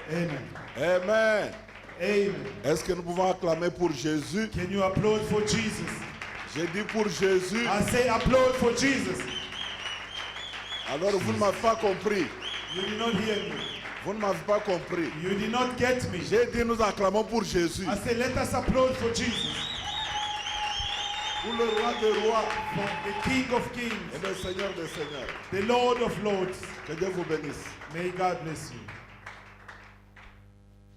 Amen. Amen. Amen. Est-ce que nous pouvons acclamer pour Jésus? Can you applaud for Jesus? J'ai dit pour Jésus. I say applaud for Jesus. Alors vous ne m'avez pas compris. You did not hear me. Vous ne m'avez pas compris. You did not get me. J'ai dit nous acclamons pour Jésus. I say let us applaud for Jesus. Pour le roi des rois. For the King of Kings. Et le Seigneur des seigneurs. The Lord of Lords. Que Dieu vous bénisse. May God bless you.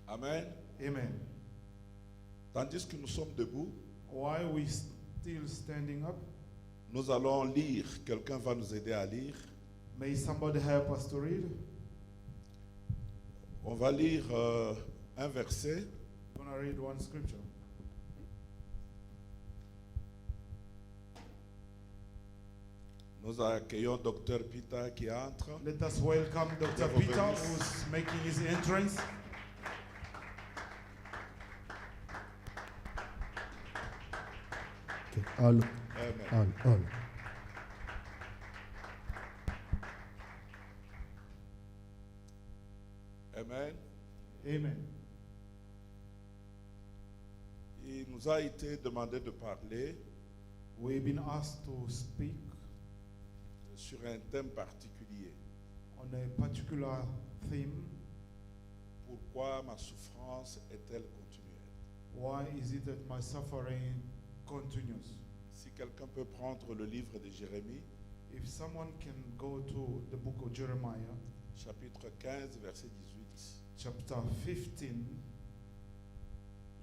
Amen. Amen. Tandis que nous sommes debout, While we still standing up, nous allons lire. Quelqu'un va nous aider à lire. may somebody help us to read. On va lire un verset. I'm going to read one scripture. Nous accueillons Dr Peter qui entre. Let us welcome Dr. Peter, who's making his entrance. All, Amen. all. Amen. Amen. Il nous a été demandé de parler We've been asked to speak sur un thème particulier. on a particular theme. Pourquoi ma souffrance est-elle continuelle? Why is it that my suffering continues? Si quelqu'un peut prendre le livre de Jérémie, If someone can go to the book of Jeremiah, chapitre 15, verset 18. chapter 15,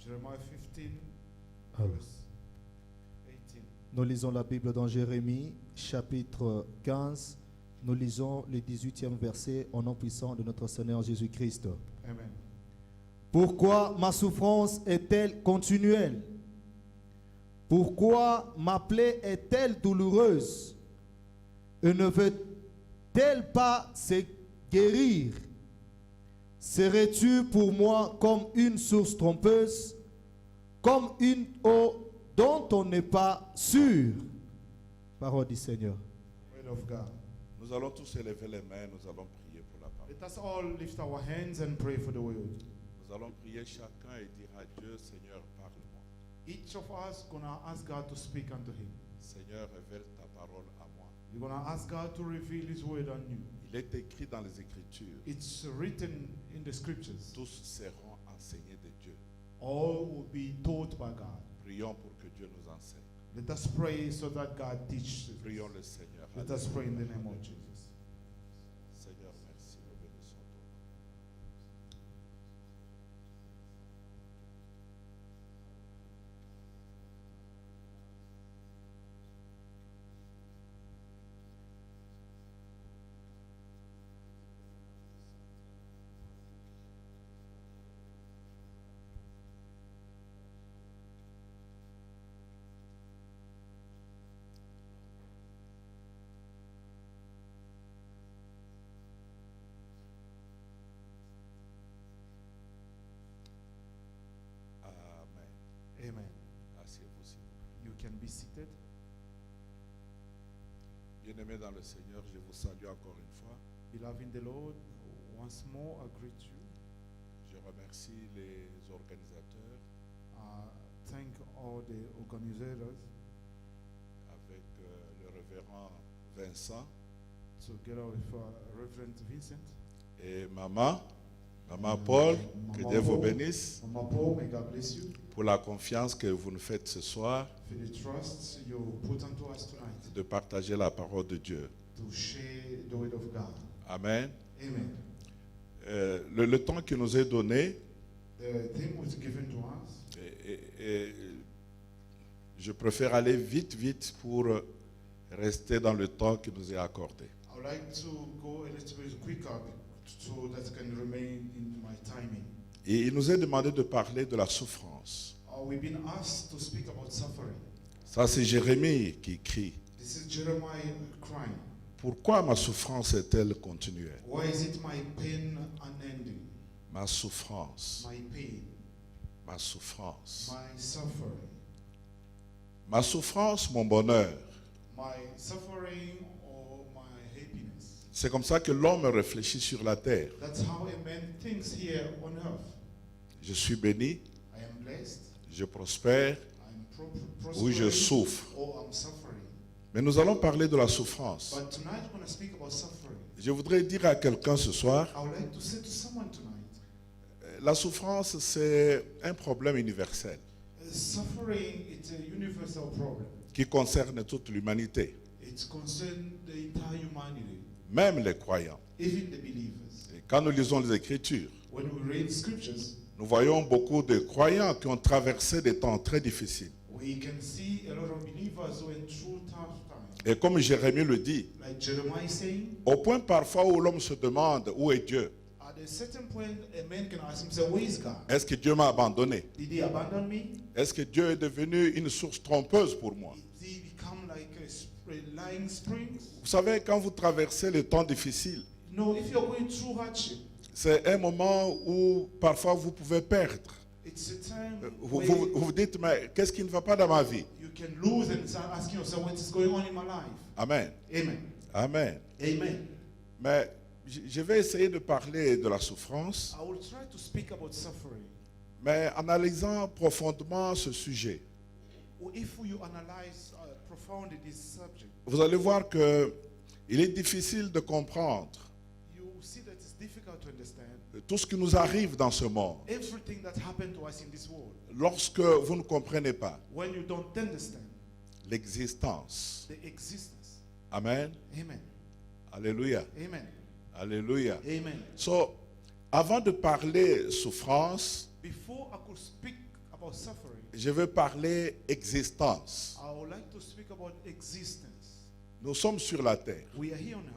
Jeremiah 15, All. verse 18. Nous lisons la Bible dans Jérémie, chapitre 15. Nous lisons le 18e verset au nom puissant de notre Seigneur Jésus-Christ. Amen. Pourquoi ma souffrance est-elle continuelle? Pourquoi ma plaie est-elle douloureuse? Et ne veut-elle pas se guérir? Serais-tu pour moi comme une source trompeuse, comme une eau dont on n'est pas sûr? Parole du Seigneur. Word of God. Nous allons tous élever les mains, nous allons prier pour la parole. Let us all lift our hands and pray for the word. Nous allons prier chacun et dire à Dieu, Seigneur, parle-moi. Each of us gonna ask God to speak unto him. Seigneur, révèle ta parole à moi. You're gonna ask God to reveal his word on you. Il est écrit dans les Écritures, It's written in the scriptures. tous seront enseignés de Dieu. All will be taught by God. Prions pour que Dieu nous enseigne. Let us pray so that God teaches us. Prions le Seigneur. Let us pray in the name of Jesus. Seigneur, merci. Nous bénissons ton nom. Amen. Amen. Asseyez-vous, s'il vous plaît. You can be seated. Bien-aimés dans le Seigneur, je vous salue encore une fois. Beloved in the Lord, once more I greet you. Je remercie les organisateurs Thank all the organizers avec le révérend Vincent together with Reverend Vincent. et Maman Paul, que Maman Dieu vous Paul. bénisse Mama Paul, may God bless you pour la confiance que vous nous faites ce soir for the trust you put onto us tonight de partager la parole de Dieu. to share the word of God. Amen. Amen. Le temps qui nous est donné, The thing was given to us. et je préfère aller vite pour rester dans le temps qui nous est accordé. I would like to go a little bit quicker so that I can remain in my timing. Et il nous est demandé de parler de la souffrance. We've been asked to speak about suffering. Ça, c'est Jérémie qui écrit. This is Jeremiah crying. Pourquoi ma souffrance est-elle continuelle? Why is it my pain unending? Ma souffrance, My pain, ma souffrance. my suffering, Ma souffrance, mon bonheur. my suffering or my happiness. C'est comme ça que l'homme réfléchit sur la terre. That's how a man thinks here on earth. Je suis béni, I am blessed, je prospère, I am ou je prospering, souffre. or I'm suffering. Mais nous allons parler de la souffrance. But tonight we're going to speak about suffering. Je voudrais dire à quelqu'un ce soir, I would like to say to someone tonight, la souffrance, c'est un problème universel suffering is a universal problem. qui concerne toute l'humanité, It concerns the entire humanity, même les croyants. even the believers. Et quand nous lisons les Écritures, When we read scriptures, nous voyons beaucoup de croyants qui ont traversé des temps très difficiles. we can see a lot of believers who went through tough times. Et comme Jérémie le dit, Like Jeremiah is saying, au point parfois où l'homme se demande où est Dieu. at a certain point, a man can ask himself, where is God? Est-ce que Dieu m'a abandonné? Did he abandon me? Est-ce que Dieu est devenu une source trompeuse pour moi? Did he become like a lying springs? Vous savez, quand vous traversez les temps difficiles, No, if you're going through hardship, c'est un moment où parfois vous pouvez perdre. it's a time Vous where vous dites, mais qu'est-ce qui ne va pas dans ma vie? you can lose and start asking yourself, what is going on in my life? Amen. Amen. Amen. Amen. Mais je vais essayer de parler de la souffrance, I will try to speak about suffering. mais en analysant profondément ce sujet, Or if you analyze profoundly this subject, vous allez voir que il est difficile de comprendre you see that it's difficult to understand tout ce qui nous arrive dans ce monde everything that happened to us in this world lorsque vous ne comprenez pas when you don't understand l'existence. the existence. Amen. Amen. Alléluia. Amen. Alléluia. Amen. So, avant de parler souffrance, Before I could speak about suffering, je veux parler existence. I would like to speak about existence. Nous sommes sur la terre. We are here on earth.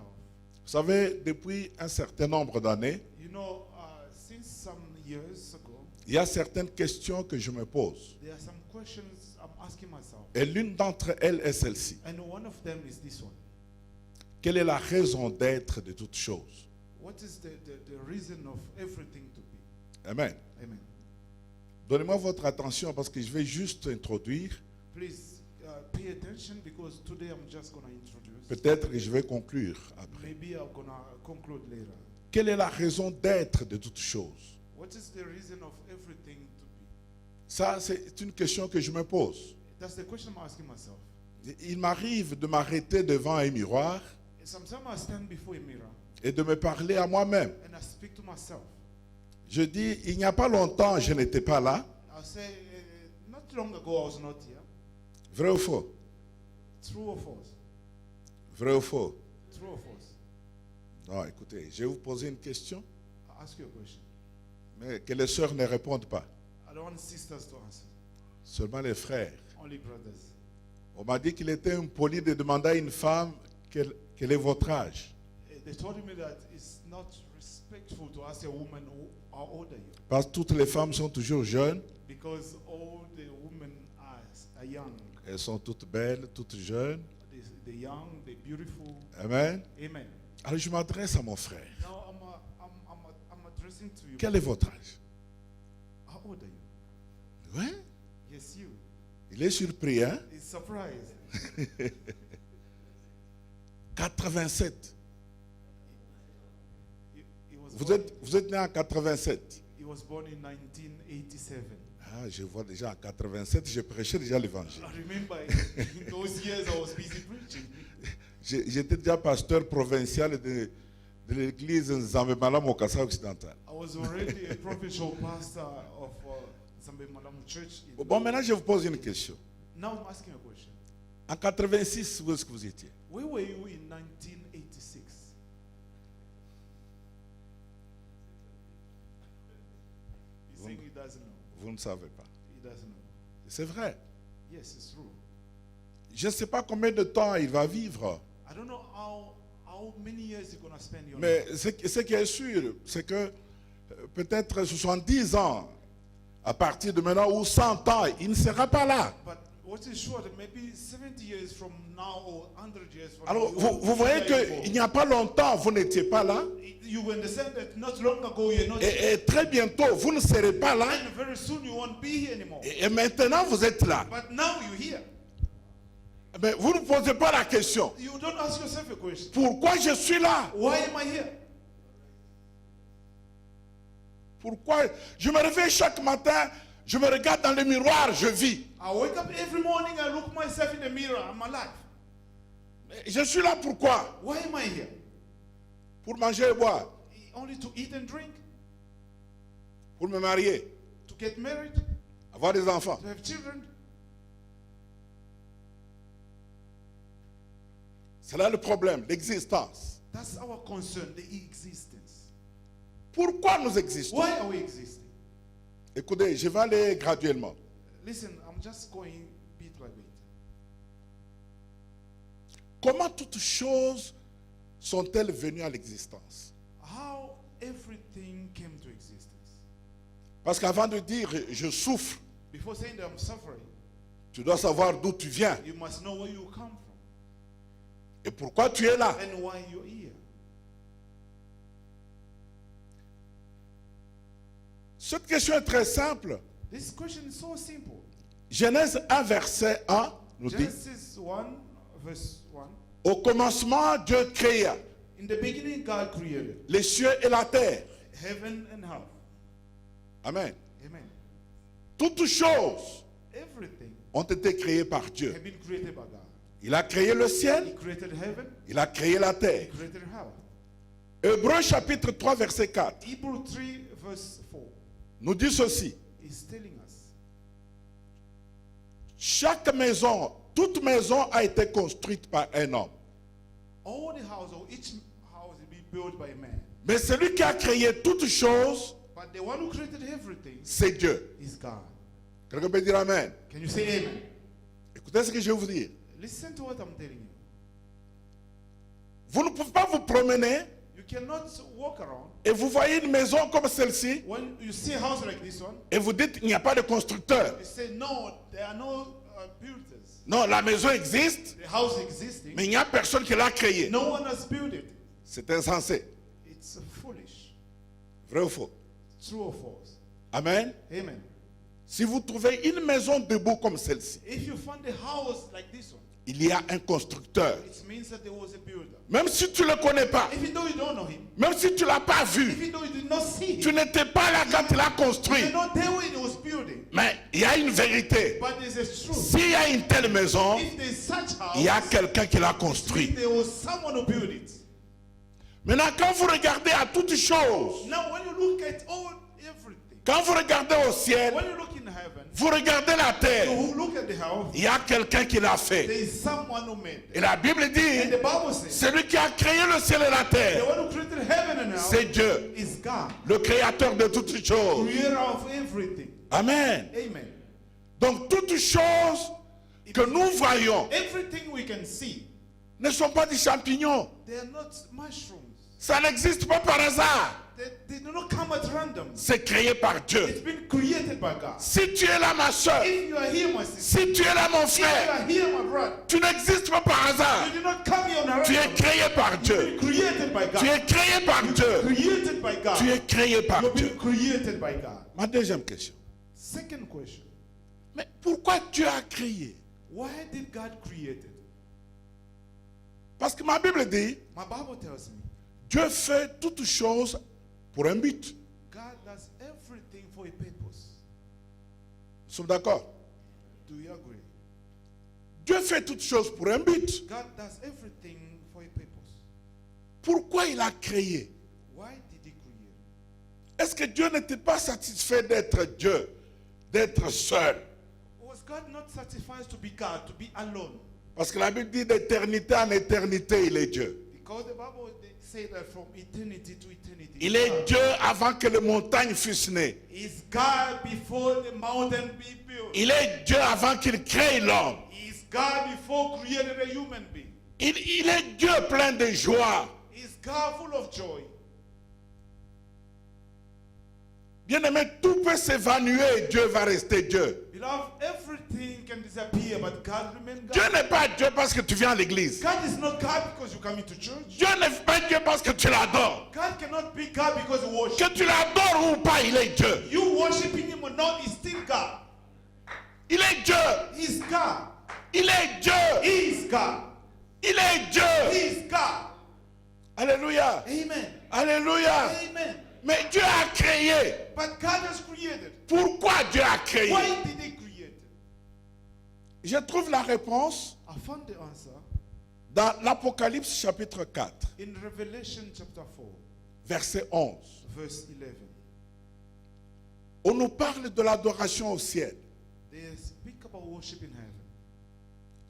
Vous savez, depuis un certain nombre d'années, You know, since some years ago, il y a certaines questions que je me pose. there are some questions I'm asking myself. Et l'une d'entre elles est celle-ci. And one of them is this one. Quelle est la raison d'être de toutes choses? What is the reason of everything to be? Amen. Amen. Donnez-moi votre attention parce que je vais juste introduire. Please pay attention because today I'm just going to introduce. Peut-être que je vais conclure après. Maybe I'm going to conclude later. Quelle est la raison d'être de toutes choses? What is the reason of everything to be? Ça, c'est une question que je me pose. That's the question I'm asking myself. Il m'arrive de m'arrêter devant un miroir Sometimes I stand before a mirror et de me parler à moi-même. and I speak to myself. Je dis, il n'y a pas longtemps, je n'étais pas là. I say, not long ago I was not here. Vrai ou faux? True or false? Vrai ou faux? True or false? Non, écoutez, je vais vous poser une question, I'll ask you a question. mais que les sœurs ne répondent pas. I don't want sisters to answer, Seulement les frères. only brothers. On m'a dit qu'il était impoli de demander à une femme quel est votre âge. They told me that it's not respectful to ask a woman how old are you, Parce que toutes les femmes sont toujours jeunes. because all the women are young. Elles sont toutes belles, toutes jeunes. They're young, they're beautiful. Amen. Amen. Alors je m'adresse à mon frère. Now I'm addressing to you. Quel est votre âge? How old are you? Ouais. Yes, you. Il est surpris, hein? He's surprised. 87. He was Vous born, êtes né en 87. he was born in 1987. Ah, je vois déjà en 87, je prêchais déjà l'évangile. I remember in those years I was busy preaching. J'étais déjà pasteur provincial de l'église Nzambemala Mokasa occidental. I was already a provincial pastor of Zambe Malam Church. Bon, maintenant je vous pose une question. Now I'm asking a question. En 86, où est-ce que vous étiez? Where were you in 1986? He's saying he doesn't know. Vous ne savez pas. He doesn't know. C'est vrai. Yes, it's true. Je ne sais pas combien de temps il va vivre. I don't know how many years you're going to spend your Mais life. ce qui est sûr, c'est que peut-être 70 ans, à partir de maintenant, ou 100 ans, il ne sera pas là. But what is sure that maybe 70 years from now or 100 years from Alors, now, vous voyez qu'il n'y a pas longtemps, vous n'étiez pas là. you understand that not long ago you're not Et très bientôt, vous ne serez pas là. and very soon you won't be here anymore. Et maintenant, vous êtes là. But now you're here. Mais vous ne posez pas la question. You don't ask yourself a question. Pourquoi je suis là? Why am I here? Pourquoi? Je me réveille chaque matin, je me regarde dans le miroir, je vis. I wake up every morning, I look myself in the mirror, I'm alive. Je suis là pourquoi? Why am I here? Pour manger et boire, Only to eat and drink, pour me marier, to get married, avoir des enfants. to have children. C'est là le problème, l'existence. That's our concern, the existence. Pourquoi nous existons? Why are we existing? Écoutez, je vais aller graduellement. Listen, I'm just going bit by bit. Comment toutes choses sont-elles venues à l'existence? How everything came to existence. Parce qu'avant de dire je souffre, Before saying that I'm suffering, tu dois savoir d'où tu viens you must know where you come from et pourquoi tu es là. and why you're here. Cette question est très simple. This question is so simple. Genèse 1, verset 1 nous dit, Genesis 1, verse 1. au commencement, Dieu créa In the beginning, God created les cieux et la terre. heaven and earth. Amen. Amen. Toutes choses Everything ont été créées par Dieu. have been created by God. Il a créé le He ciel, created heaven, il a créé la He terre. created earth. Hébreux chapitre 3, verset 4 Hebrews 3, verse 4 nous dit ceci. is telling us Chaque maison, toute maison a été construite par un homme. all the household, each house will be built by a man. Mais celui qui a créé toutes choses, But the one who created everything c'est Dieu. is God. Quelqu'un peut dire Amen. Can you say amen? Écoutez ce que je vais vous dire. Listen to what I'm telling you. Vous ne pouvez pas vous promener You cannot walk around et vous voyez une maison comme celle-ci when you see a house like this one. et vous dites il n'y a pas de constructeur. You say no, there are no builders. Non, la maison existe, The house existing, mais il n'y a personne qui l'a créée. no one has built it. C'est insensé. It's foolish. Vrai ou faux? True or false? Amen. Amen. Si vous trouvez une maison debout comme celle-ci, If you find a house like this one, il y a un constructeur. it means that there was a builder. Même si tu ne le connais pas, Even though you don't know him, même si tu ne l'as pas vu, even though you did not see tu him, n'étais pas là quand il a construit. you're not there when he was building. Mais il y a une vérité. But there's a truth. S'il y a une telle maison, If there's such house, il y a quelqu'un qui l'a it construit. means there was someone who built it. Maintenant, quand vous regardez à toutes choses, Now, when you look at all everything, quand vous regardez au ciel, when you look in heaven, vous regardez la terre, you look at the house, il y a quelqu'un qui l'a there fait. is someone who made it. Et la Bible And dit, the Bible says, celui qui a créé le ciel et la the terre, one who created heaven and earth c'est Dieu, is God, le créateur de toutes choses. creator of everything. Amen. Amen. Donc toutes choses que nous voyons Everything we can see, ne sont pas des champignons. they are not mushrooms. Ça n'existe pas par hasard. They do not come at random. C'est créé par Dieu. It's been created by God. Si tu es là, ma soeur, If you are here, my sister, si tu es là, mon if you frère, are here, my brother, tu n'existes pas par hasard. you did not come here on a Tu es random. créé par You've Dieu. been created by Tu God. es créé par Dieu. Created by God. Tu es créé par You've Dieu. been created by God. Ma deuxième question. Second question. Mais pourquoi Dieu a créé? Why did God create it? Parce que ma Bible dit, My Bible tells me Dieu fait toutes choses pour un but. God does everything for a purpose. Nous sommes d'accord? Do you agree? Dieu fait toutes choses pour un but. God does everything for a purpose. Pourquoi il a créé? Why did he create? Est-ce que Dieu n'était pas satisfait d'être Dieu, d'être seul? Was God not satisfied to be God, to be alone? Parce que la Bible dit d'éternité en éternité, il est Dieu. Because the Bible they say that from eternity to eternity. Il est Dieu avant que les montagnes fussent nées. Is God before the mountain be built? Il est Dieu avant qu'il crée l'homme. Is God before created a human being? Il est Dieu plein de joie. Is God full of joy? Bien-aimé, tout peut s'évanouir et Dieu va rester Dieu. Beloved, everything can disappear, but God remains Dieu God. n'est pas Dieu parce que tu viens à l'église. God is not God because you come into church. Dieu n'est pas Dieu parce que tu l'adores. God cannot be God because you worship. Que tu l'adores ou pas, il est Dieu. You worshiping Him or not is still God. Il est Dieu. He's God. Il est Dieu. He is God. Il est He Dieu. is God. Alléluia. Amen. Alléluia. Amen. Mais Dieu a créé. But God has created. Pourquoi Dieu a créé? Why did He create? Je trouve la réponse I found the answer dans l'Apocalypse chapitre 4, in Revelation chapter 4, verset 11. verse 11. On nous parle de l'adoration au ciel. They speak about worship in heaven.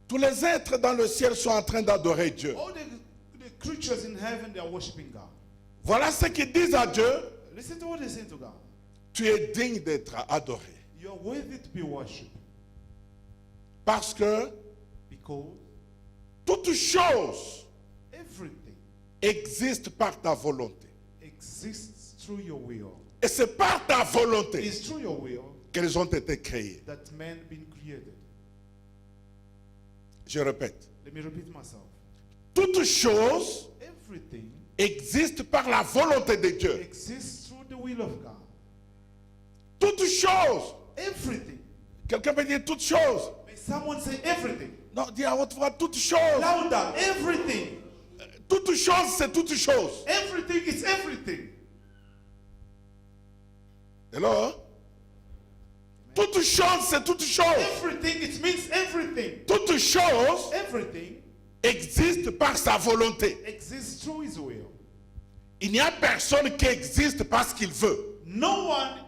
Tous les êtres dans le ciel sont en train d'adorer Dieu. All the creatures in heaven, they are worshiping God. Voilà ce qu'ils disent à Dieu. Listen to what they say to God. Tu es digne d'être adoré. You are worthy to be worshipped Parce que because toute chose everything existe par ta volonté. exists through your will. Et c'est par ta volonté It's through your will qu'elles ont été créées. that man been created. Je répète. Let me repeat myself. Toute chose Everything existe par la volonté de Dieu. exists through the will of God. Toute chose. Everything. Quelqu'un peut dire toute chose. May someone say everything? Non, dis à haute voix toute chose. Louder. Everything. Toute chose, c'est toute chose. Everything is everything. Hello? Toute chose, c'est toute chose. Everything, it means everything. Toute chose Everything existe par sa volonté. exists through His will. Il n'y a personne qui existe parce qu'il veut. No one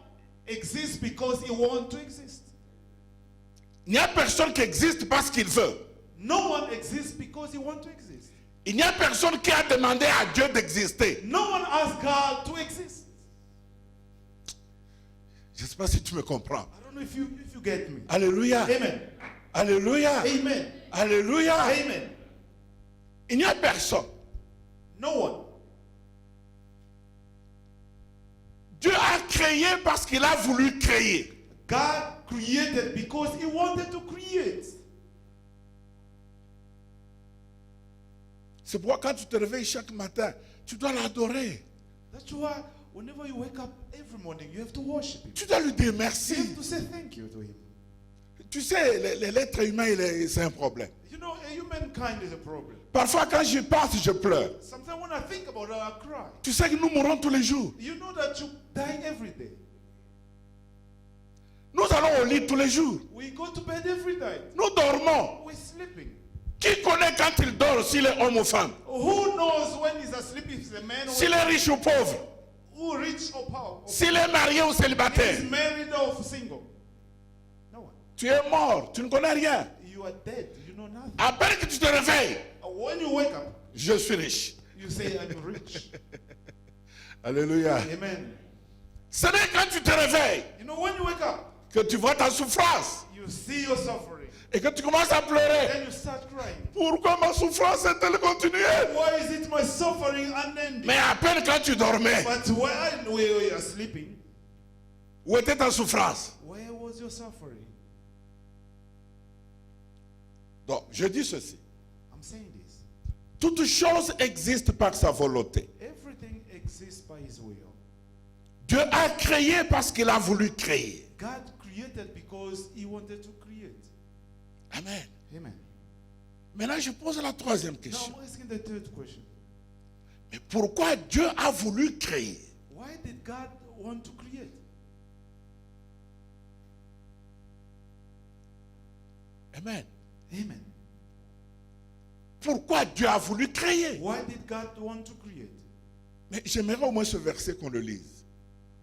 exists because he wants to exist. Il n'y a personne qui existe parce qu'il veut. No one exists because he wants to exist. Il n'y a personne qui a demandé à Dieu d'exister. No one asked God to exist. Je ne sais pas si tu me comprends. I don't know if you get me. Alléluia. Amen. Alléluia. Amen. Alléluia. Amen. Il n'y a personne. No one. Dieu a créé parce qu'il a voulu créer. God created because he wanted to create. C'est pourquoi quand tu te réveilles chaque matin, tu dois l'adorer. That's why whenever you wake up every morning, you have to worship him. Tu dois lui dire You merci. have to say thank you to him. Tu sais, l'être humain, c'est un problème. You know, humankind is a problem. Parfois, quand j'y pense, je pleure. Sometimes when I think about it, I cry. Tu sais que nous mourons tous les jours. You know that you die every day. Nous allons au lit tous les jours. We go to bed every night. Nous dormons. We're sleeping. Qui connaît quand il dort, s'il est homme ou femme? Who knows when he's asleep, if he's a man or S'il est riche ou pauvre? who rich or poor? S'il est marié ou If célibataire? he's married or single? No one. Tu es mort, tu ne connais rien. You are dead. You know nothing. À peine que tu te réveilles, When you wake up, je suis riche. you say, I'm rich. Alléluia. Amen. Ce n'est quand tu te réveilles You know, when you wake up, que tu vois ta souffrance you see your suffering. et que tu commences à pleurer. Then you start crying. Pourquoi ma souffrance est-elle continuelle? Why is it my suffering unending? Mais à peine quand tu dormais, But when we are sleeping, où était ta souffrance? where was your suffering? Donc, je dis ceci. I'm saying this. Toute chose existe par sa volonté. Everything exists by his will. Dieu a créé parce qu'il a voulu créer. God created because he wanted to create. Amen. Amen. Maintenant, je pose la troisième Now question. I'm asking the third question. Mais pourquoi Dieu a voulu créer? Why did God want to create? Amen. Amen. Pourquoi Dieu a voulu créer? Why did God want to create? Mais j'aimerais au moins ce verset qu'on le lise.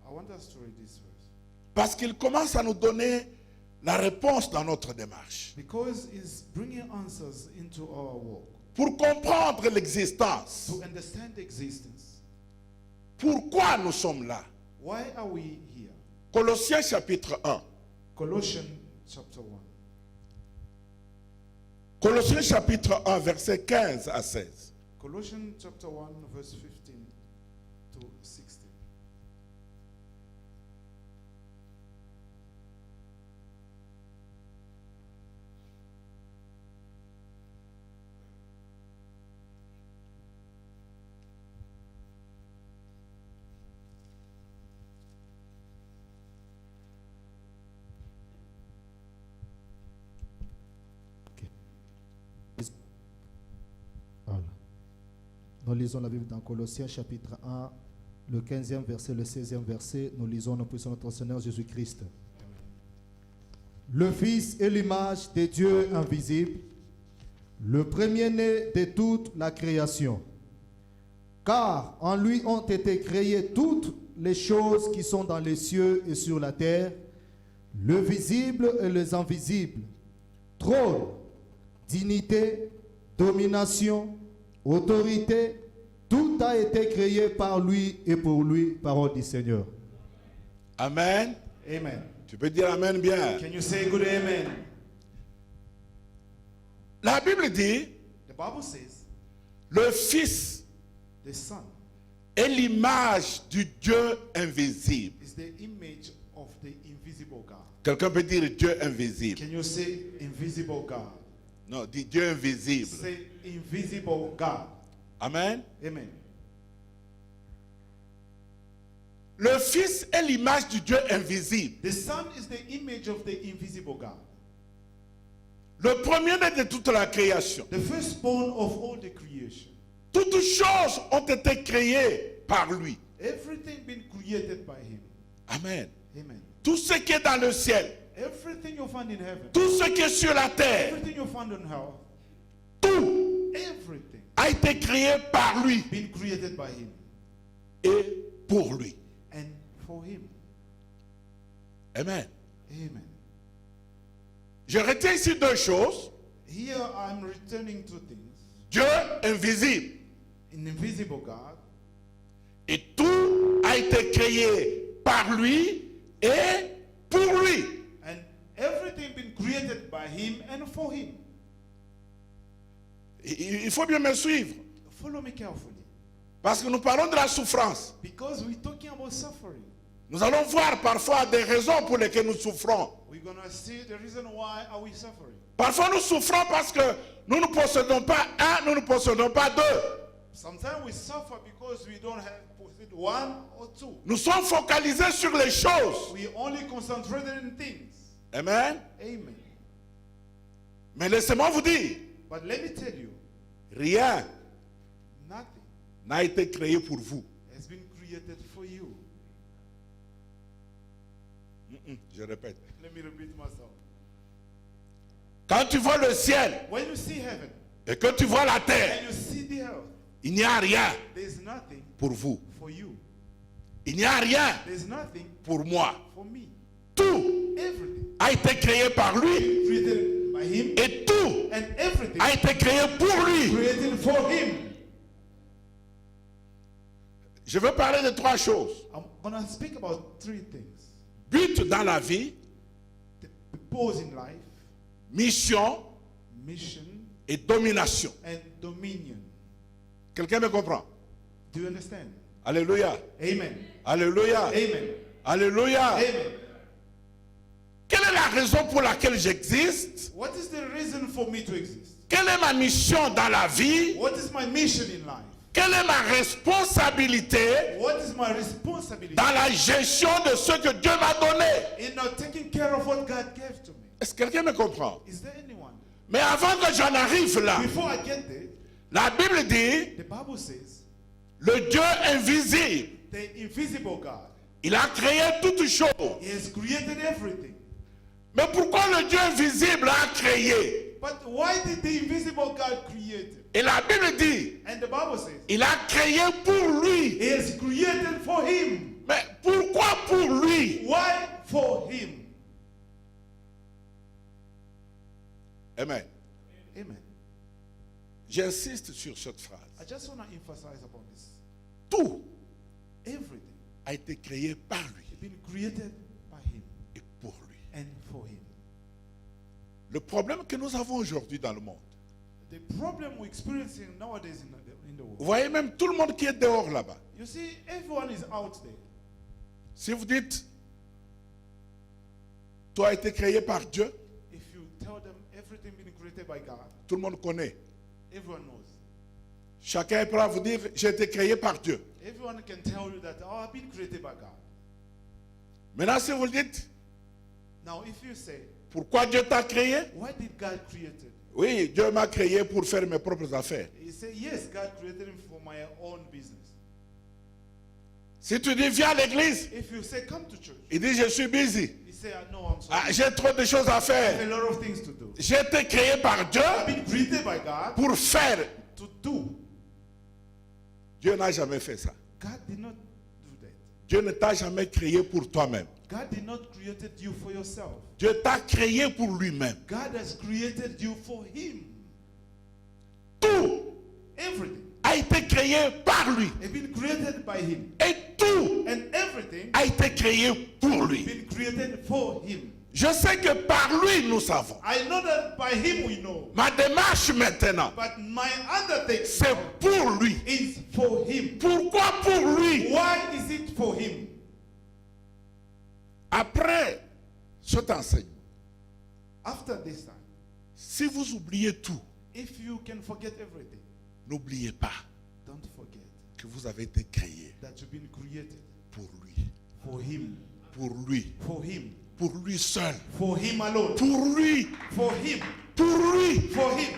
I want us to read this verse. Parce qu'il commence à nous donner la réponse dans notre démarche. Because it's bringing answers into our walk. Pour comprendre l'existence. To understand existence. Pourquoi nous sommes là? Why are we here? Colossiens chapitre 1. Colossians chapter 1. Colossiens chapitre 1, versets 15 à 16. Colossians chapter 1, verse 15 to 16. Nous lisons la Bible dans Colossiens chapitre 1, le 15e verset, le 16e verset. Nous lisons en puissance notre Seigneur Jésus-Christ. Le Fils est l'image de Dieu invisible, le premier-né de toute la création. Car en lui ont été créées toutes les choses qui sont dans les cieux et sur la terre, le visible et les invisibles, trône, dignité, domination, autorité, tout a été créé par lui et pour lui, parole du Seigneur. Amen. Amen. Tu peux dire Amen bien. Can you say good amen? La Bible dit, The Bible says le Fils the Son est l'image du Dieu invisible. is the image of the invisible God. Quelqu'un peut dire Dieu invisible. Can you say invisible God? Non, dis Dieu invisible. Say invisible God. Amen. Amen. Le Fils est l'image du Dieu invisible. The Son is the image of the invisible God. Le premier-né de toute la création. The firstborn of all the creation. Toutes choses ont été créées par lui. Everything been created by him. Amen. Amen. Tout ce qui est dans le ciel, Everything you find in heaven. tout ce qui est sur la terre, Everything you find on earth. tout Everything a été créé par lui been created by him et pour lui. and for him. Amen. Amen. Je retiens ici deux choses. Here I'm returning to things. Dieu invisible. An invisible God. Et tout a été créé par lui et pour lui. And everything been created by him and for him. Il faut bien me suivre. Follow me carefully. Parce que nous parlons de la souffrance. Because we're talking about suffering. Nous allons voir parfois des raisons pour lesquelles nous souffrons. We're going to see the reason why are we suffering. Parfois nous souffrons parce que nous ne possédons pas un, nous ne possédons pas deux. Sometimes we suffer because we don't have possessed one or two. Nous sommes focalisés sur les choses. We only concentrated in things. Amen. Amen. Mais laissez-moi vous dire, But let me tell you, rien nothing n'a été créé pour vous. has been created for you. Je répète. Let me repeat myself. Quand tu vois le ciel When you see heaven et que tu vois la terre, and you see the earth, il n'y a rien there's nothing pour vous. for you. Il n'y a rien There's nothing pour moi. for me. Tout Everything a été créé par lui created by him et tout and everything a été créé pour lui. created for him. Je veux parler de trois choses. I'm going to speak about three things. But dans la vie, The purpose in life, mission mission, et domination. and dominion. Quelqu'un me comprend? Do you understand? Alléluia. Amen. Alléluia. Amen. Alléluia. Amen. Quelle est la raison pour laquelle j'existe? What is the reason for me to exist? Quelle est ma mission dans la vie? What is my mission in life? Quelle est ma responsabilité What is my responsibility dans la gestion de ce que Dieu m'a donné? in not taking care of what God gave to me? Est-ce que quelqu'un me comprend? Is there anyone? Mais avant que j'en arrive là, Before I get there, la Bible dit, the Bible says, le Dieu invisible, the invisible God, il a créé toutes choses. He has created everything. Mais pourquoi le Dieu invisible a créé? But why did the invisible God create it? Et la Bible dit, And the Bible says, il a créé pour lui. He has created for Him. Mais pourquoi pour lui? Why for Him? Amen. Amen. J'insiste sur cette phrase. I just want to emphasize upon this. Tout Everything a été créé par lui has been created by Him et pour lui. and for Him. Le problème que nous avons aujourd'hui dans le monde, The problem we're experiencing nowadays in the vous world, voyez même tout le monde qui est dehors là-bas. you see, everyone is out there. Si vous dites, tout a été créé par Dieu, If you tell them everything been created by God, tout le monde connaît. everyone knows. Chacun est prêt à vous dire, j'ai été créé par Dieu. Everyone can tell you that, oh, I've been created by God. Maintenant, si vous dites, Now, if you say, pourquoi Dieu t'a créé? why did God create it? Oui, Dieu m'a créé pour faire mes propres affaires. He said, yes, God created him for my own business. Si tu dis viens à l'église, If you say, come to church, il dit je suis busy. he say, I know I'm Ah, sorry. j'ai trop de choses à I have a faire. lot of things to do. J'ai été créé par Dieu I've been created by God pour faire. to do. Dieu n'a jamais fait ça. God did not do that. Dieu ne t'a jamais créé pour toi-même. God did not create you for yourself. Dieu t'a créé pour lui-même. God has created you for him. Tout Everything a été créé par lui. has been created by him. Et tout And everything a été créé pour has lui. been created for him. Je sais que par lui nous savons. I know that by him we know. Ma démarche maintenant, But my undertaking c'est pour lui. is for him. Pourquoi pour lui? Why is it for him? Après cet enseignement, After this time, si vous oubliez tout, if you can forget everything, n'oubliez pas don't forget que vous avez été créé that you've been created pour lui. for him. Pour lui. For him. Pour lui seul. For him alone. Pour lui. For him. Pour lui. For him.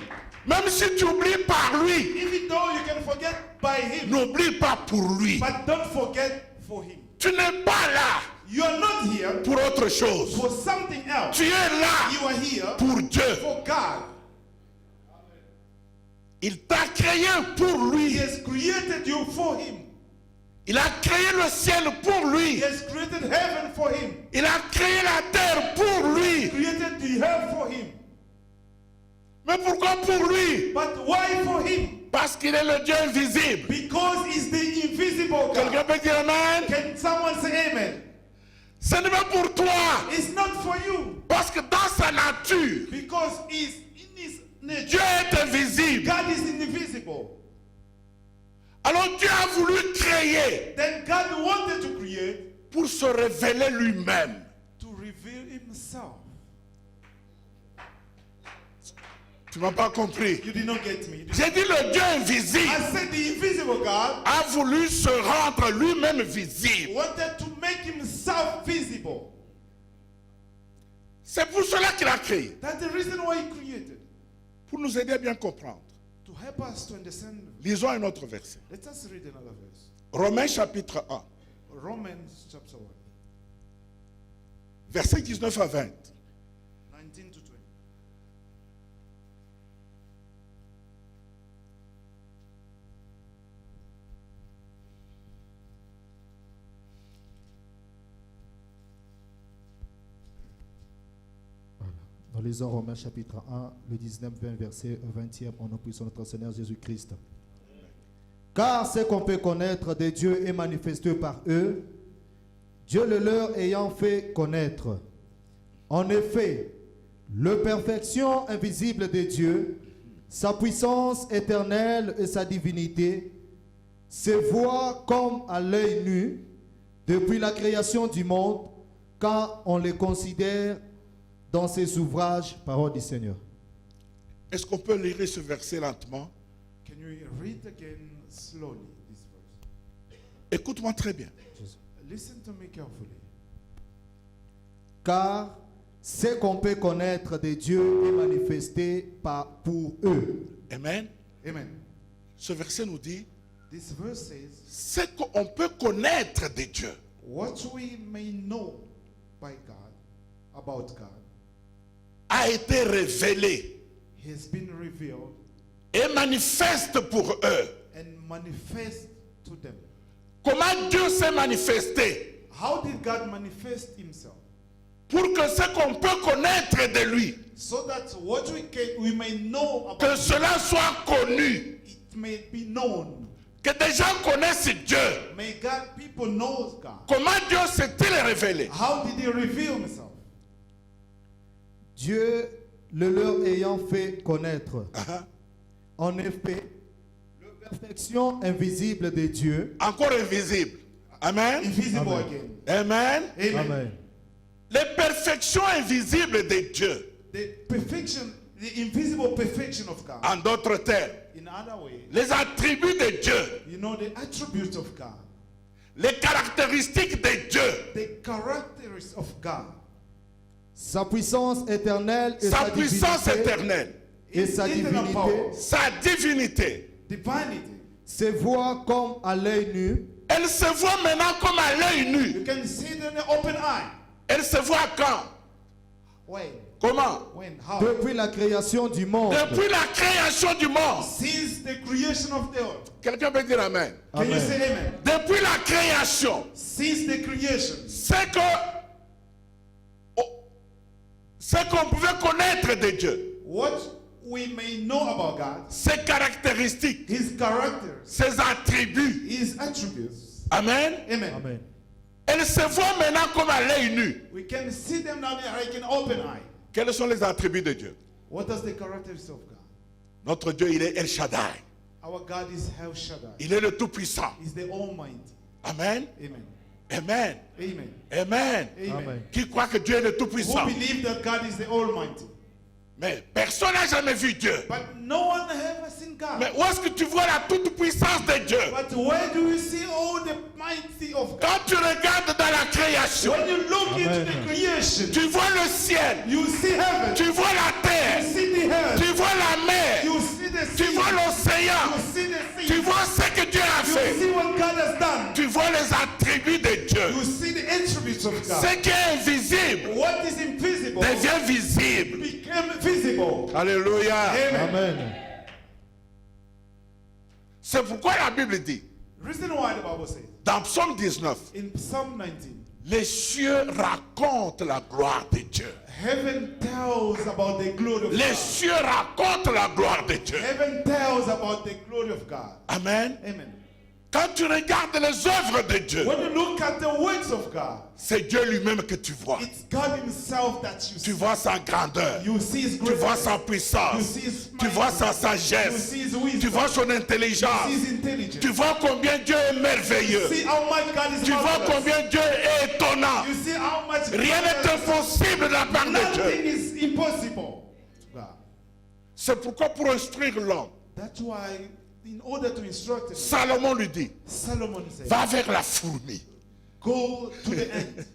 Même si tu oublies par lui, Even though you can forget by him, n'oublie pas pour lui. but don't forget for him. Tu n'es pas là You are not here pour autre chose. for something else. Tu es là You are here pour Dieu. for God. Il t'a créé pour He lui. has created you for him. Il a créé le ciel pour He lui. has created heaven for him. Il a créé la terre pour lui. Created the earth for him. Mais pourquoi pour lui? But why for him? Parce qu'il est le Dieu invisible. Because he's the invisible Quelqu'un God. peut dire Amen? Can someone say amen? Ce n'est pas pour toi. It's not for you. Parce que dans sa nature, Because he's in his Dieu nature. est invisible. God is invisible. Alors Dieu a voulu créer Then God wanted to create pour se révéler lui-même. to reveal himself. Tu ne m'as pas compris. You did not get me. J'ai dit le Dieu invisible I said the invisible God a voulu se rendre lui-même visible. wanted to make himself visible. C'est pour cela qu'il a créé. That's the reason why he created. Pour nous aider à bien comprendre. To help us to understand. Lisons un autre verset. Let us read another verse. Romains chapitre 1, Romans chapter 1, versets 19 à 20. 19 to 20. Nous lisons Romains chapitre 1, le 19, 20, verset 20e, au nom puissant de notre Seigneur Jésus-Christ. Car ce qu'on peut connaître de Dieu est manifesté par eux, Dieu le leur ayant fait connaître. En effet, la perfection invisible de Dieu, sa puissance éternelle et sa divinité, se voient comme à l'œil nu depuis la création du monde, quand on les considère dans ses ouvrages, parole du Seigneur. Est-ce qu'on peut lire ce verset lentement? Can you read again slowly this verse? Écoute-moi très bien. Listen to me carefully. Car ce qu'on peut connaître de Dieu est manifesté pour eux. Amen. Amen. Ce verset nous dit This verse says, ce qu'on peut connaître de Dieu what we may know by God, about God, a été révélé has been revealed et manifeste pour eux. and manifest to them. Comment Dieu s'est manifesté? How did God manifest himself? Pour que ce qu'on peut connaître de lui, So that what we may know que about cela soit connu, it may be known. que des gens connaissent Dieu. May God, people know God. Comment Dieu s'est-il révélé? How did he reveal himself? Dieu le leur ayant fait connaître. Uh-huh. En effet, la perfection invisible de Dieu. Encore invisible. Amen. Invisible Amen. again. Amen. Amen. Amen. Les perfections invisibles de Dieu. The perfection, the invisible perfection of God. En d'autres termes, In other way, les attributs de Dieu, you know the attributes of God, les caractéristiques de Dieu, the characteristics of God, Sa puissance éternelle et sa sa puissance divinité, éternelle, et sa Internal divinité power, sa divinité, divinity. se voient comme à l'œil nu elle se voit maintenant comme à l'œil nu. You can see it in the open eye. Elle se voit quand? When? Comment? When? How? depuis la création du monde. Depuis la création du monde. Since the creation of the earth. Quelqu'un peut dire Amen. Can you Amen. say amen? Depuis la création, Since the creation. c'est que ce qu'on pouvait connaître de Dieu, What we may know about God, ses caractéristiques, His character, ses attributs. His attributes. Amen. Amen. Amen. Elle se voit maintenant comme à l'œil nu. We can see them now like an open eye. Quels sont les attributs de Dieu? What does the characteristics of God? Notre Dieu, il est El Shaddai. Our God is El Shaddai. Il est le Tout-Puissant. He's the Almighty. Amen. Amen. Amen. Amen. Amen. Amen. Amen. Qui croit que Dieu est le Who Tout-Puissant? believe that God is the Almighty? Mais personne n'a jamais vu Dieu. But no one ever seen God. Mais où est-ce que tu vois la toute-puissance de Dieu? But where do you see all the mighty of God? Quand tu regardes dans la création, When you look into Amen. the creation, tu vois le ciel, you see heaven, tu vois la you terre, see the earth, tu vois la mer, you see the tu sea, vois l'océan, you see the sea, tu vois ce que Dieu a you fait, see what God has done, tu vois les attributs de you Dieu. see the attributes of God. Ce qui est invisible What is invisible devient visible. became visible. Alléluia. Amen. Amen. C'est pourquoi la Bible dit, Reason why the Bible says dans Psaume 19, in Psalm 19, les cieux racontent la gloire de Dieu. heaven tells about the glory of Les God. cieux racontent la gloire de Dieu. Heaven tells about the glory of God. Amen. Amen. Quand tu regardes les œuvres de Dieu, When you look at the works of God, c'est Dieu lui-même que tu vois. it's God Himself that you Tu see. vois sa grandeur, You see His tu greatness. vois sa You puissance, see His tu might. vois sa You sagesse, see His tu wisdom. vois son You intelligence, see His intelligence. tu vois combien Dieu est merveilleux, See how much God is tu vois marvelous. combien Dieu est étonnant. You see how much Rien n'est God is- impossible de la part de Nothing Dieu. is impossible to God. C'est pourquoi pour instruire l'homme, That's why, in order to instruct him, Salomon lui dit, Solomon said, va vers la fourmi. go to the end.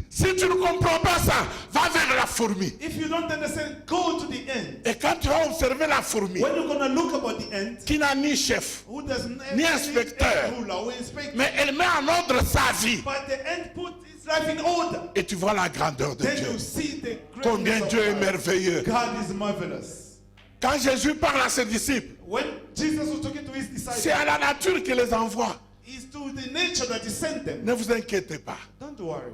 Si tu ne comprends pas ça, va vers la fourmi. If you don't understand, go to the end. Et quand tu vas observer la fourmi, When you're going to look about the end, qui n'a ni chef, who doesn't have Ni any inspecteur. ruler or inspector, mais elle met en ordre sa vie, but the end put his life in order. et tu vois la grandeur de Then Dieu. you see the Combien greatness Dieu est of God. merveilleux. God is marvelous. Quand Jésus parle à ses disciples, When Jesus was talking to his c'est disciples, à la nature qu'il les envoie. it's to the nature that he sent them. Ne vous inquiétez pas. Don't worry.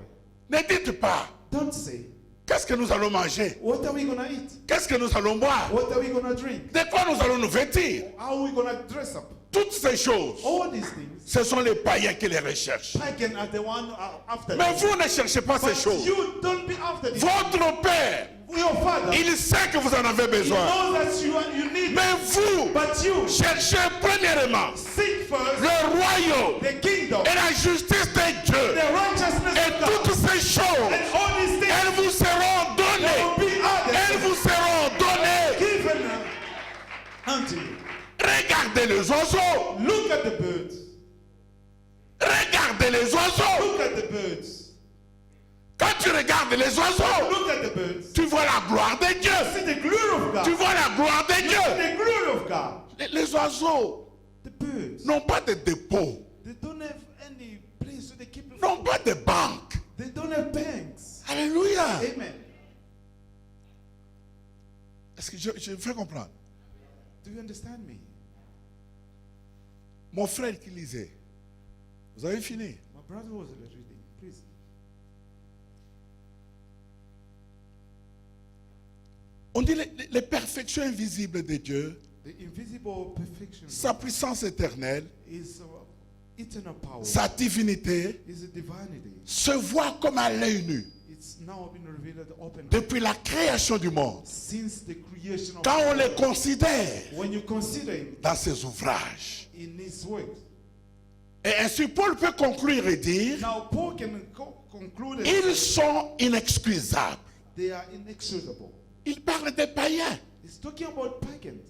Ne dites pas, Don't say, qu'est-ce que nous allons manger? what are we going to eat? Qu'est-ce que nous allons boire? What are we going to drink? De quoi nous allons nous vêtir? How are we going to dress up? Toutes ces choses, All these things, ce sont les païens qui les recherchent. pagan are the one after Mais them. vous ne cherchez pas ces But choses. you don't be after this. Votre Père, Your father, il sait que vous en avez he besoin. knows that you need. Mais vous, But you cherchez premièrement seek first le royaume the kingdom, et la justice de Dieu. the righteousness Et of God, toutes ces choses, and all these things elles vous seront will données. be Elles added, vous seront données. given unto you. Regardez les oiseaux. Look at the birds. Regardez les oiseaux. Look at the birds. Quand tu regardes les oiseaux, Look at the birds. tu vois la gloire de Dieu. See the glory of God. Tu vois la gloire de See Dieu. the glory of God. Les oiseaux The birds. n'ont pas de dépôt, They don't have any place where they keep it. n'ont pas de banque. They don't have banks. Alléluia. Amen. Est-ce que je me fais comprendre? Do you understand me? Mon frère qui lisait, vous avez fini? My brother was reading. Please. On dit les perfections invisibles de Dieu, The invisible perfection sa puissance éternelle, is eternal power. sa divinité, Is a divinity. se voit comme à l'œil nu It's now been revealed open depuis la création du monde. since the creation of Quand on the les world. considère When you consider him dans ses ouvrages. in his works. Et ainsi Paul peut conclure et dire, Now Paul can conclude and ils say sont inexcusables. they are inexcusable. Il parle des païens. He's talking about pagans.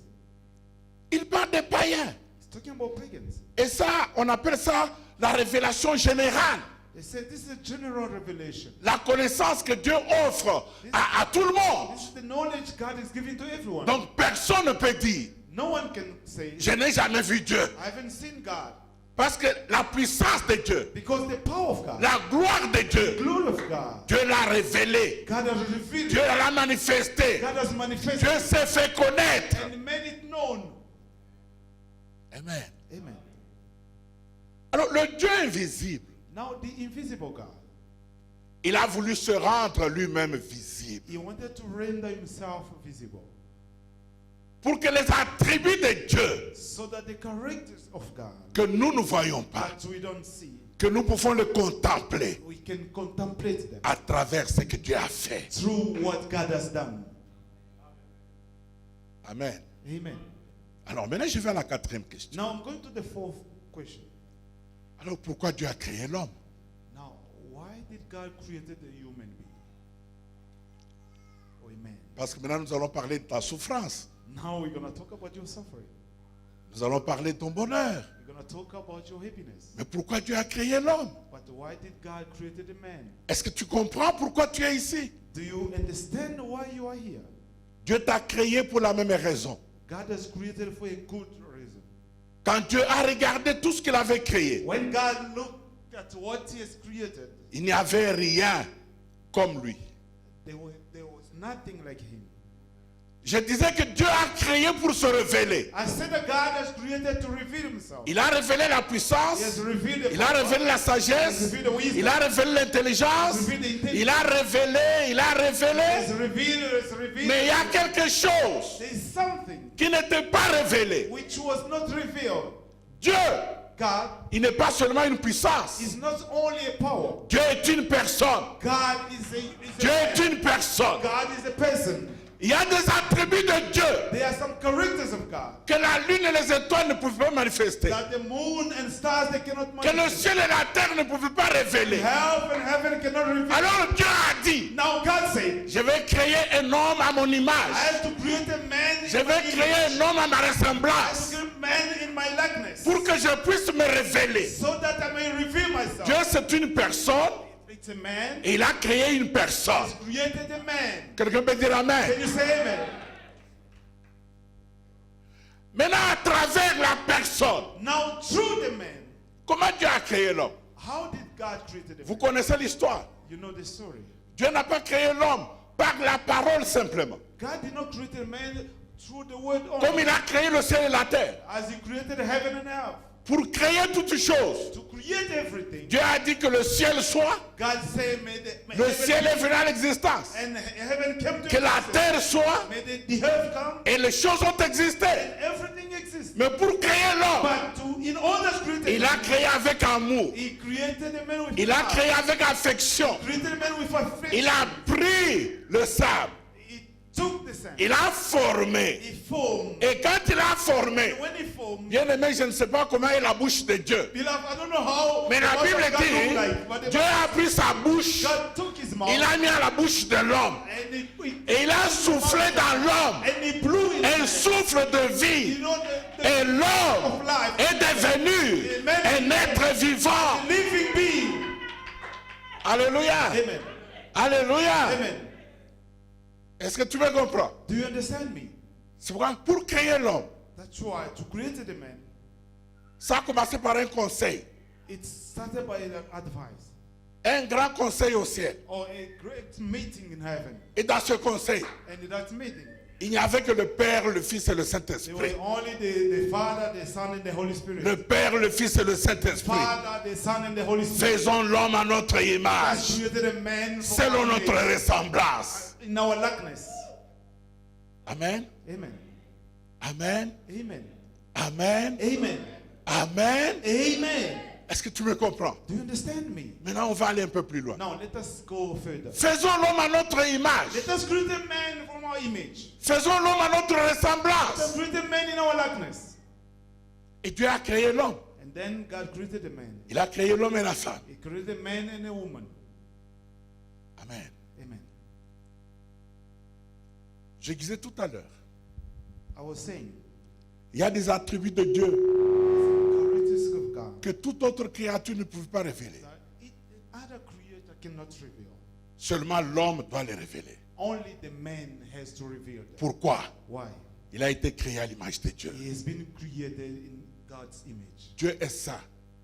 Il parle des païens. He's talking about pagans. Et ça, on appelle ça la révélation générale. They said this is a general revelation. La connaissance que Dieu offre à tout le monde. This is the knowledge God is giving to everyone. Donc personne ne peut dire, No one can say, je n'ai jamais vu Dieu. I haven't seen God. Parce que la puissance de Dieu, Because the power of God, la gloire de the Dieu, glory of God, Dieu l'a révélé. God has revealed Dieu it. l'a manifesté. God has manifested Dieu s'est fait connaître. and made it known. Amen. Amen. Alors le Dieu invisible, Now the invisible God, il a voulu se rendre lui-même visible. he wanted to render himself visible. Pour que les attributs de Dieu, So that the characters of God que nous ne voyons pas, that we don't see, que nous pouvons le contempler we can contemplate them à travers ce que Dieu a fait. through what God has done. Amen. Amen. Alors maintenant je vais à la quatrième question. Now I'm going to the fourth question. Alors pourquoi Dieu a créé l'homme? Now, why did God create the human being? Oh, amen. Parce que maintenant nous allons parler de ta souffrance. Now we're going to talk about your suffering. Nous allons parler de ton bonheur. We're going to talk about your happiness. Mais pourquoi Dieu a créé l'homme? But why did God create the man? Est-ce que tu comprends pourquoi tu es ici? Do you understand why you are here? Dieu t'a créé pour la même raison. God has created for a good reason. Quand Dieu a regardé tout ce qu'il avait créé, When God looked at what he has created, il n'y avait rien comme lui. there was nothing like him. Je disais que Dieu a créé pour se révéler. I said that God has created to reveal himself. Il a révélé la He has puissance, revealed the il a power. révélé la sagesse, il a révélé l'intelligence, il a révélé, He has revealed. mais il y a quelque chose There is something qui n'était pas révélé. which was not revealed. Dieu, God il n'est pas seulement une puissance. is not only a power. Dieu est une personne. God is a Dieu est man. une personne. God is a person. Il y a des attributs de Dieu There are some characters of God que la lune et les étoiles ne peuvent pas manifester, that the moon and stars they cannot que le manifest. ciel et la terre ne peuvent pas révéler. Hell and heaven cannot reveal. Alors Dieu a dit, Now God said, je vais créer un homme à mon I image. have to create a man Je in my vais créer image. un homme à ma I have ressemblance to create a man in my likeness. pour que je puisse me révéler. So that I may reveal myself. Dieu, c'est une personne It's a man. et il a créé une personne. He's created a man. Quelqu'un peut dire Amen. Can you say amen? Maintenant, à travers la personne, Now through the man, comment Dieu a créé l'homme? how did God create the Vous man? connaissez l'histoire. You know the story. Dieu n'a pas créé l'homme par la parole simplement. God did not create a man through the word Comme only. il a créé le ciel et la terre. As he created heaven and earth. Pour créer toutes choses, To create everything. Dieu a dit que le ciel soit, God said, may the le heaven ciel est venu à l'existence. and heaven came to Que la existence. terre soit, May the earth come et les choses ont existé. and everything exists. Mais pour créer l'homme, But in order to create il a créé avec amour. he created a man with Il a love. créé avec affection. Created a man with affection. Il a pris le sable. He took the sand. Il a formé. He formed. Et quand il a formé, When he formed, bien aimé, je ne sais pas comment est la bouche de Dieu. beloved, I don't know how Mais la the Bible word of God dit, looked like, but the Dieu a pris sa bouche, God took his mouth il a mis à la bouche de l'homme. and Et il a soufflé dans l'homme and he blew in un souffle de vie. you know the Et l'homme est devenu un être vivant. living being. Alléluia. Amen. Alléluia. Amen. Est-ce que tu me comprends? Do you understand me? C'est pourquoi pour créer l'homme, That's why to create the man, ça a commencé par un conseil. it started by an advice Un grand conseil au ciel. or a great meeting in heaven. Et dans ce conseil, And in that meeting, il n'y avait que le Père, le Fils et le there Saint-Esprit. was only the Father, the Son, and the Holy Spirit. Le Père, le Fils et le Saint-Esprit. Father, the Son, and the Holy Spirit. Faisons l'homme à notre God image, created a man from selon our notre image, ressemblance. in our likeness. Amen. Amen. Amen. Amen. Amen. Amen. Amen. Amen. Est-ce que tu me comprends? Do you understand me? Maintenant, on va aller un peu plus loin. Now let us go further. Faisons l'homme à notre image. Let us create a man from our image. Faisons l'homme à notre Let us ressemblance. create a man in our likeness. Et Dieu a créé l'homme. And then God created a man. Il a créé l'homme et la femme. He created a man and a woman. Amen. Amen. Je disais tout à l'heure, I was saying, il y a des attributs de Dieu characteristics of God. que toute autre créature ne peut pas révéler. That cannot reveal. Seulement l'homme doit les révéler. Only the man has to reveal them. Pourquoi? Why? Il a été créé à l'image de Dieu. He has been created in God's image. Dieu est saint.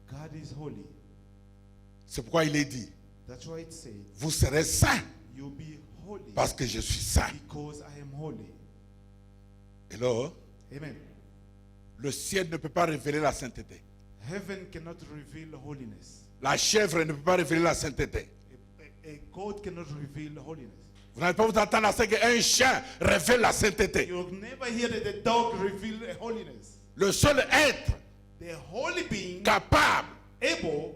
God is holy. C'est pourquoi il est dit, That's why it says, vous serez saints you'll be holy parce que je suis saint. because I am holy. Et là, Amen. le ciel ne peut pas révéler la sainteté. Heaven cannot reveal holiness. La chèvre ne peut pas révéler la sainteté. A goat cannot reveal holiness. Vous n'allez pas vous attendre à ce qu'un chien révèle la sainteté. You'll never hear that the dog reveal holiness. Le seul être The holy being capable able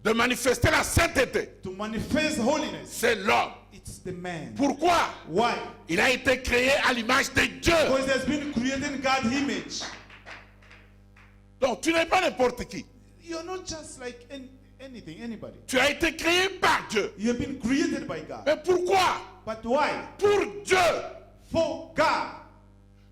de manifester la sainteté, to manifest holiness, c'est l'homme. it's the man. Pourquoi? Why? Il a été créé à l'image de Dieu. Because it has been created in God's image. Donc tu n'es pas n'importe qui. You're not just like anything, anybody. Tu as été créé par Dieu. You have been created by God. Mais pourquoi? But why? Pour Dieu. For God.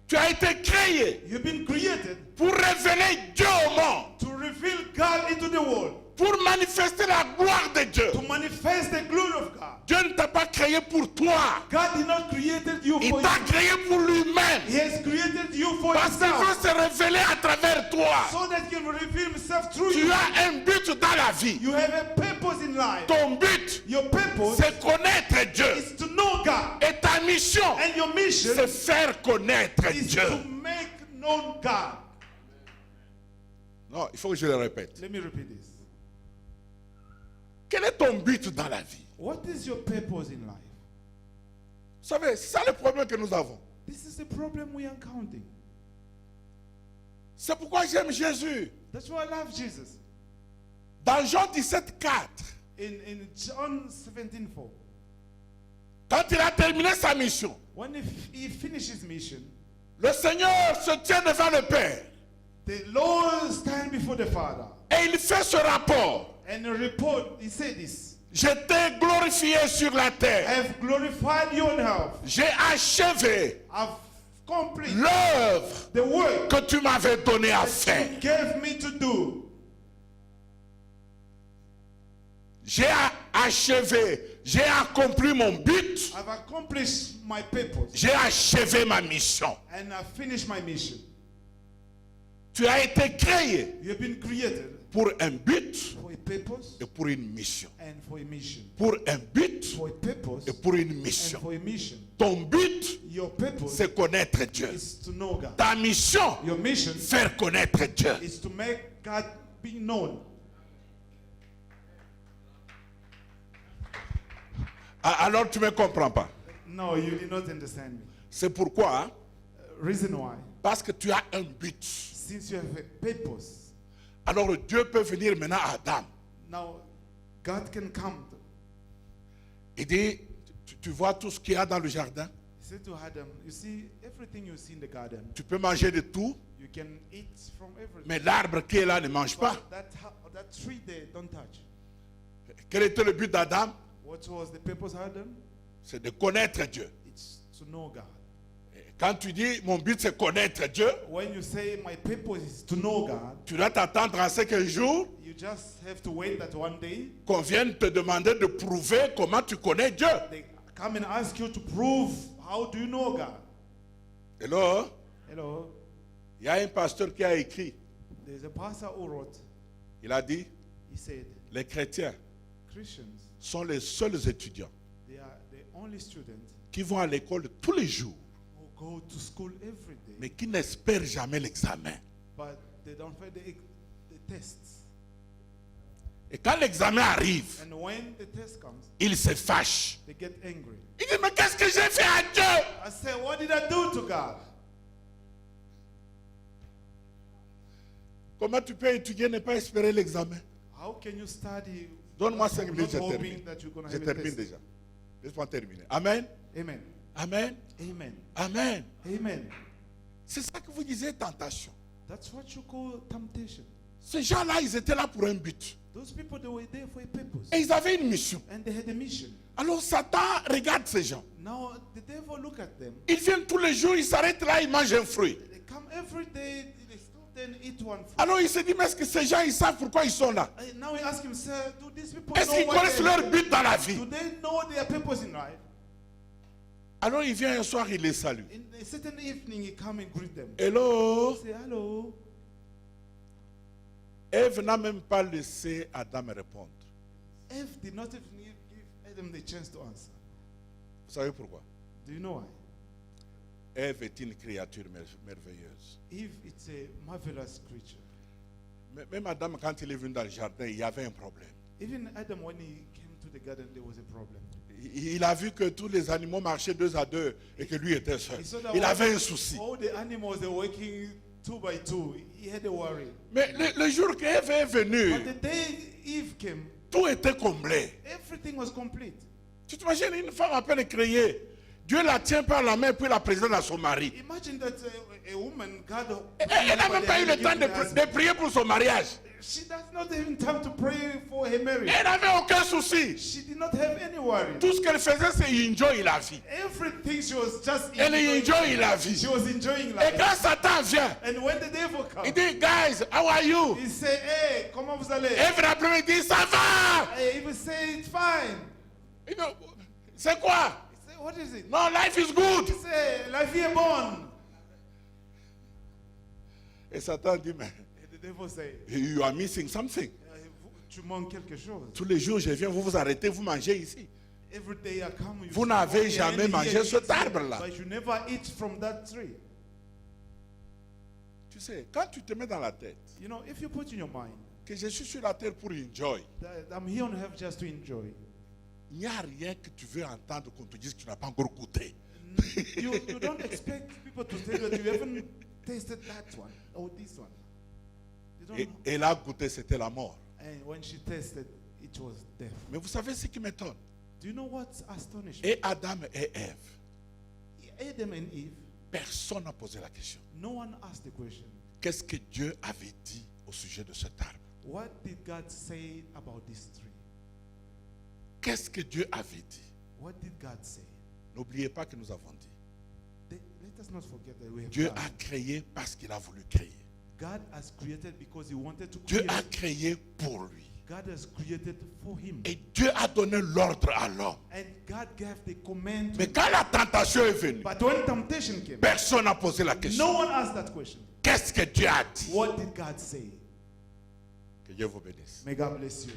Tu as été créé You've been created pour révéler Dieu au monde. to reveal God into the world. Pour manifester la gloire de Dieu. To manifest the glory of God. Dieu ne t'a pas créé pour toi. God did not create you Il for t'a you. créé pour lui-même. He has created you for Parce qu'il veut himself. se révéler à travers toi. So that he can reveal himself through Tu you. as un but dans la vie. You have a purpose in life. Ton but, Your purpose c'est connaître Dieu. is to know God. Et ta mission, And your mission c'est faire connaître is Dieu. to make known God. Non, il faut que je le répète. Let me repeat this. Quel est ton but dans la vie? What is your purpose in life? Vous savez, c'est ça le problème que nous avons. This is the problem we are encountering. C'est pourquoi j'aime Jésus. That's why I love Jesus. Dans Jean 17, 4, In John 17:4, quand il a terminé sa mission, when he finished his mission, le Seigneur se tient devant le Père the Lord stand before the Father et il fait ce rapport. and report. He said this: Je t'ai glorifié sur la I terre. have glorified you on earth. J'ai achevé I've completed l'œuvre the work que tu m'avais donné à that faire. you gave me to do. J'ai achevé, j'ai accompli mon but, I've accomplished my purpose j'ai achevé ma mission. and I've finished my mission. Tu as été créé You have been created pour un but for a purpose et pour une mission. and for a mission. Pour un but For a purpose et pour une and mission. for a mission. Ton but, Your purpose c'est connaître Dieu. is to know God. Ta mission, Your mission faire connaître Dieu. is to make God be known. Alors tu ne me comprends pas. No, you did not understand me. C'est pourquoi, Reason why? parce que tu as un but. Since you have a purpose, Alors Dieu peut venir maintenant à Adam. now God can come. Il dit, tu vois tout ce qu'il y a dans le jardin? He said to Adam, you see everything you see in the garden, Tu peux manger de tout, you can eat from everything. mais l'arbre qui est là ne mange pas. But that tree there, don't touch. Quel était le but d'Adam? What was the purpose of Adam? C'est de connaître Dieu. It's to know God. Et quand tu dis, mon but c'est connaître Dieu, When you say my purpose is to know God, tu dois t'attendre à ce qu'un jour, you just have to wait that one day qu'on vienne te demander de prouver comment tu connais Dieu. they come and ask you to prove how do you know God. Et là, Hello, il y a un pasteur qui a écrit, there's a pastor who wrote, il a dit, he said, les chrétiens Christians, sont les seuls étudiants they are the only students qui vont à l'école tous les jours, who go to school every day, mais qui n'espèrent jamais l'examen. but they don't fail the tests. Et quand l'examen arrive, And when the test comes, ils se fâchent. they get angry. Ils disent, mais qu'est-ce que j'ai fait à Dieu? I say, what did I do to God? Comment tu peux étudier et ne pas espérer l'examen? How can you study Donne-moi not 5 minutes, je hoping termine. that you're going to Je have a termine test? déjà. Laisse-moi terminer. Amen. Amen. Amen. Amen. Amen. Amen. C'est ça que vous disiez tentation. That's what you call temptation. Ces gens-là, ils étaient là pour un but. Those people, they were there for a purpose. Et ils avaient une mission. And they had a mission. Alors Satan regarde ces gens. Now, the devil look at them. Ils viennent tous les jours, ils s'arrêtent là, ils mangent un fruit. They come every day, they stop and eat one fruit. Alors il se dit, mais est-ce que ces gens, ils savent pourquoi ils sont là? And now he asks himself, do these people Est-ce know qu'ils what connaissent they- leur but dans la vie? Do they know their purpose in life? Alors il vient un soir, il les salue. In a certain evening, he come and greet them. Hello? Say hello. Ève n'a même pas laissé Adam répondre. Eve did not even give Adam the chance to answer. Vous savez pourquoi? Do you know why? Ève est une créature merveilleuse. Eve, it's a marvelous creature. Même Adam, quand il est venu dans le jardin, il y avait un problème. Even Adam, when he came to the garden, there was a problem. Il a vu que tous les animaux marchaient 2 à 2 et que lui était seul. He saw that Il all- avait un souci. All the animals are working 2 by 2. He had a worry. Mais le jour qu'Ève est But venue, the day Eve came, tout était comblé. everything was complete. Tu t'imagines une femme à peine créée, Dieu la tient par la main puis la présente à son mari. Imagine that a woman, God, Elle n'a même pas eu le temps de prier pour son mariage. she does not have time to pray for her marriage. Elle n'avait aucun souci. She did not have any worry. Tout ce qu'elle faisait, c'est enjoy la vie. Everything she was just Elle enjoy la She vie. was enjoying Et life. quand Satan vient, And when the devil il comes, dit, guys, how are you? he say, hey, comment vous allez? Ève l'après-midi dit, ça va. He will say, it's fine. Il dit, c'est quoi? He say, what is it? No, life is good. He say, la vie est bonne. Et Satan dit, mais And the devil say, you are missing something. tu manques quelque chose. Tous les jours, je viens, vous vous arrêtez, vous mangez ici. Every day I come, you Vous say, n'avez okay, jamais and mangé here cet you say, arbre-là. But you never eat from that tree. Tu sais, quand tu te mets dans la tête You know, if you put in your mind que je suis sur la terre pour enjoy, that I'm here on earth just to enjoy, il n'y a rien que tu veux entendre qu'on te dise que tu n'as pas encore goûté. you don't expect people to tell you that you haven't tasted that one or this one. You don't Et know. elle a goûté, c'était la mort. And when she tasted, it was death. Mais vous savez ce qui m'étonne? Do you know what's astonishing? Et Adam et Ève, Adam and Eve, personne n'a posé la question. no one asked the question, Qu'est-ce que Dieu avait dit au sujet de cet arbre? what did God say about this tree? Qu'est-ce que Dieu avait dit? What did God say? N'oubliez pas que nous avons dit. Let us not forget that we have Dieu God. a créé parce qu'il a voulu créer. God has created because he wanted to Dieu create. a créé pour lui. God has created for him. Et Dieu a donné l'ordre à l'homme. And God gave the command to Mais quand la tentation est venue, But when temptation came, personne n'a posé la question. no one asked that question. Qu'est-ce que Dieu a dit? What did God say? Que Dieu vous bénisse. May God bless you.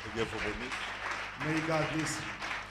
Que Dieu vous bénisse. May God bless you.